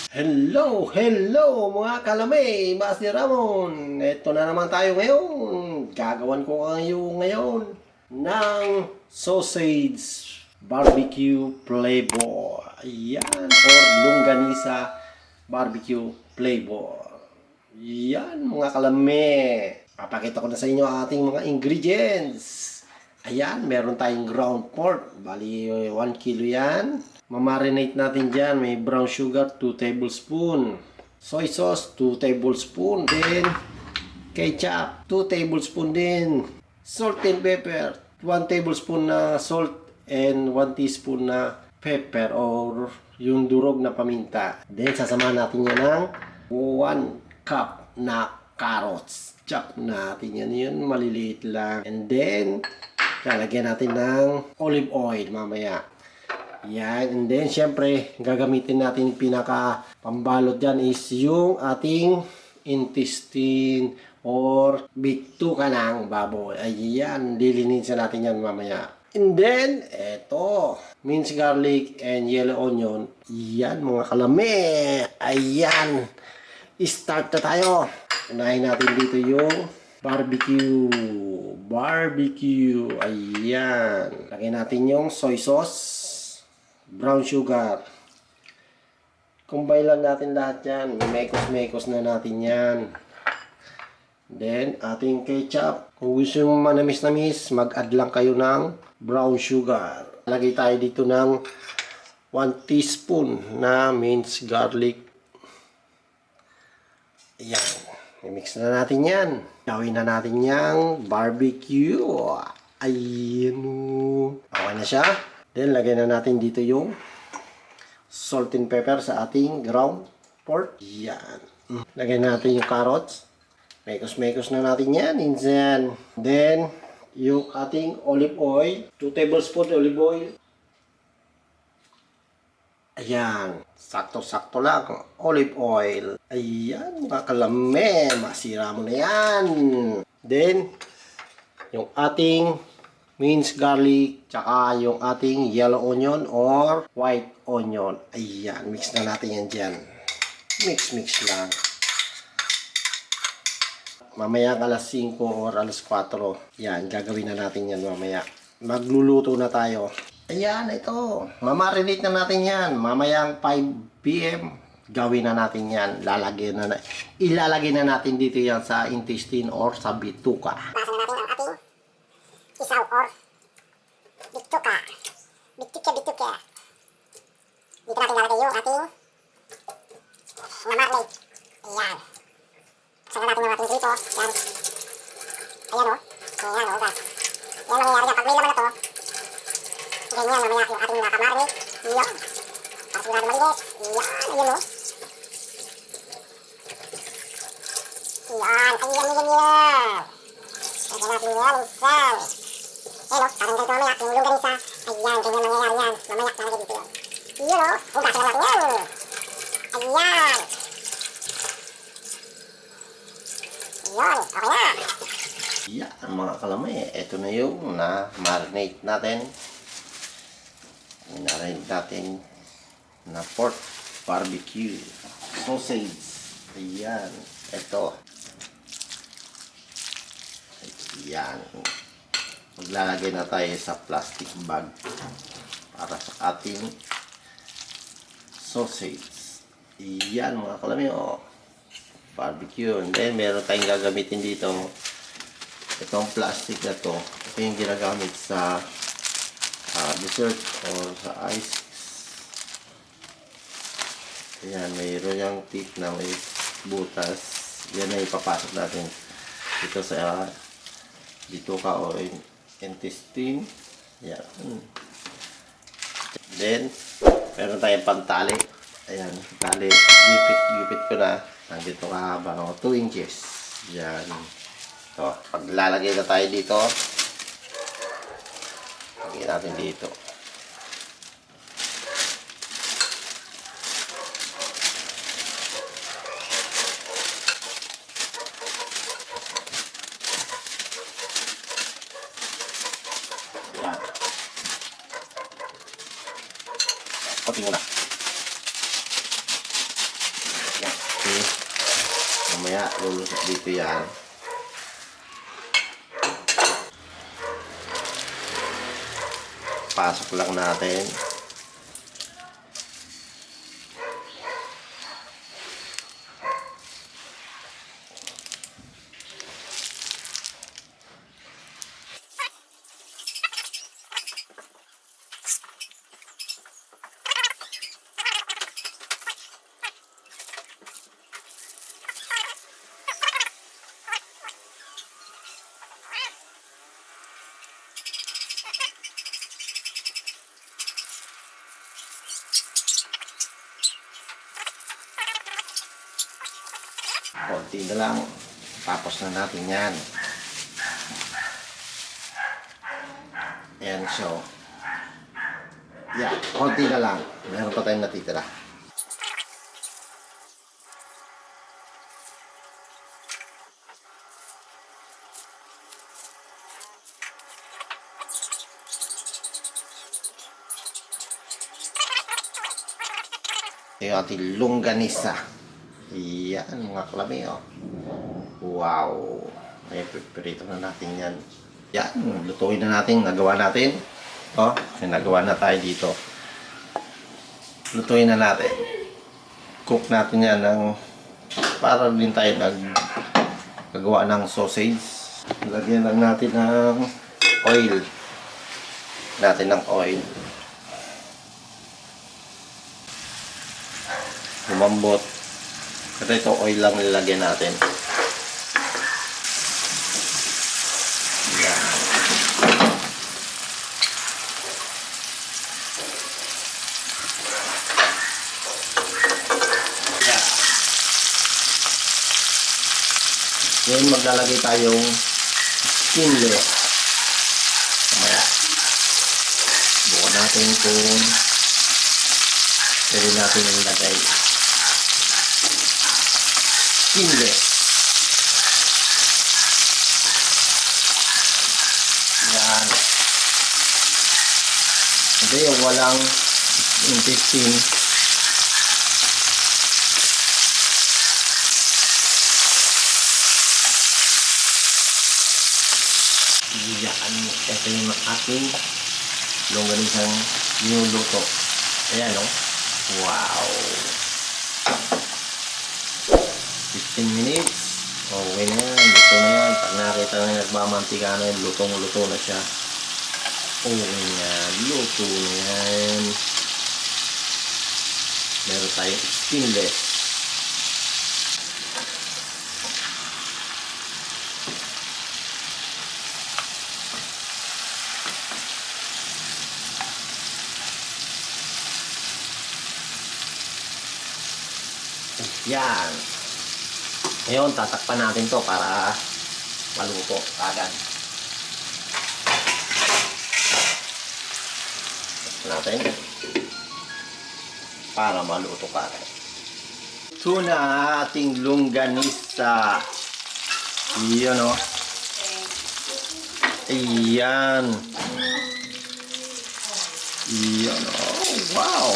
Hello, hello mga kalame, Master Ramon. Ito na naman tayo ngayon. Gagawan ko kayo ngayon ng sausage barbecue flavor. Ayan, or longganisa barbecue flavor. Yan mga kalame. Papakita ko na sa inyo ang ating mga ingredients. Ayan, meron tayong ground pork. Bali, 1 kilo yan. Mamarinate natin dyan. May brown sugar, 2 tablespoon. Soy sauce, 2 tablespoon. Then, ketchup, 2 tablespoon din. Salt and pepper, 1 tablespoon na salt and 1 teaspoon na pepper or yung durog na paminta. Then, sasamahan natin yan ng 1 cup na carrots. Chop natin yan. Yun, maliliit lang. And then, lalagyan natin ng olive oil mamaya. Yan. And then, syempre, gagamitin natin pinaka pambalot dyan is yung ating intestine or bituka ng baboy. Ayan. Lilinisin natin yan mamaya. And then, eto, minced garlic and yellow onion. Yan, mga kalame. Ayan. Start na tayo. Unahin natin dito yung barbecue. Ayan. Lagyan natin yung soy sauce. Brown sugar. Combine lang natin lahat yan. Mekos-mekos na natin yan. Then, ating ketchup. Kung gusto mo manamis-namis, mag-add lang kayo ng brown sugar. Lagay tayo dito ng 1 teaspoon na minced garlic. Ayan. I-mix na natin yan. Gawin na natin yung barbecue. Ayan. Okay na siya. Then, lagyan na natin dito yung salt and pepper sa ating ground pork. Yan. Lagyan natin yung carrots. Mekos-mekos na natin yan. Insan. Then, yung ating olive oil. 2 tablespoon olive oil. Ayan. Sakto-sakto lang. Olive oil. Ayan. Mga kalame. Masira mo na yan. Then, yung ating minced garlic, tsaka yung ating yellow onion or white onion. Ayan, mix na natin yan dyan. Mix lang. Mamaya alas 5 or alas 4. Yan, gagawin na natin yan mamaya. Magluluto na tayo. Ayan, ito. Mamarinate na natin yan. Mamayang 5 p.m. gawin na natin yan. Ilalagay na natin dito yan sa intestine or sa bituka. Basa na natin ang ating isaw or bituka. Bituka. Dito natin lalagay yung ating marinate. Ayan. Saka natin yung ating gripo. Yan. Ayan o. Ayan o, guys. Yan mangyayari yan. Pag may laman na to, ganyan mamaya yung ating nakamarinate. Ayan. Para sigurado malinis. Ayan. Ayan o. Ayan. Ayan. Lagyan natin yan, insan. Ayan o, parang ganito mamaya, yung longganisa. Ayan, ganyan mangyayari yan. Mamaya, lalagay dito yan. Ayan o, hugasan lang natin yan. Ayan. Ayan, okay na. Yan, mga kalame. Ito na yung na-marinate natin. Marinate natin na pork barbecue sausage. Ayan, ito. Yan. Maglalagay na tayo sa plastic bag para sa ating sausage. Yan mga kalami, oh. Barbecue. And then meron tayong gagamitin dito. Itong plastic na to. Ito yung ginagamit sa dessert or sa ice. Ayan, mayroon yung tip na may butas. Yan na ipapasok natin dito sa bituka o intestine. Yan. Then, meron tayong pantali. Ayan, tali. Gipit ko na. Nandito kahaba, 2 inches. Yan. So, paglalagay na tayo dito, lagyan natin dito. Yan. Konti muna. Mamaya, lulusot dito yan. Pasok lang natin. Konti na lang. Tapos na natin yan. Ayan, so. Yeah, konti na lang. Meron pa tayong natitira. Yung ating longganisa. Yan, mga kalami, oh. Wow. Ay, prito na natin yan. Yan, lutuin na natin. Nagawa natin. Oh, nagawa na tayo dito. Lutuin na natin. Cook natin yan ng para din tayo nagagawa ng sausage. Lagyan lang natin ng oil. Lumambot. Kasi ito oil lang nilagyan natin. Yan. Yan. Ngayon maglalagay tayong skinless. Mamaya. Bukan natin kung pwede natin ilagay. Skinless. Yan. Hindi yung walang intestine. Yan. Ito yung ating longganisang niluluto. Ayan, no? Wow. 15 minutes. Okay na yan. Luto na yan. Pag nakita na nagmamantika na yan, lutong-luto na siya. Okay na yan. Luto na yan. Meron tayong skinless. Yan. Ngayon, tatakpan natin to para maluto agad. Tatakpan natin para maluto agad. Ito na ating longganisa. Iyan, o. Iyan. Iyan, o. Wow.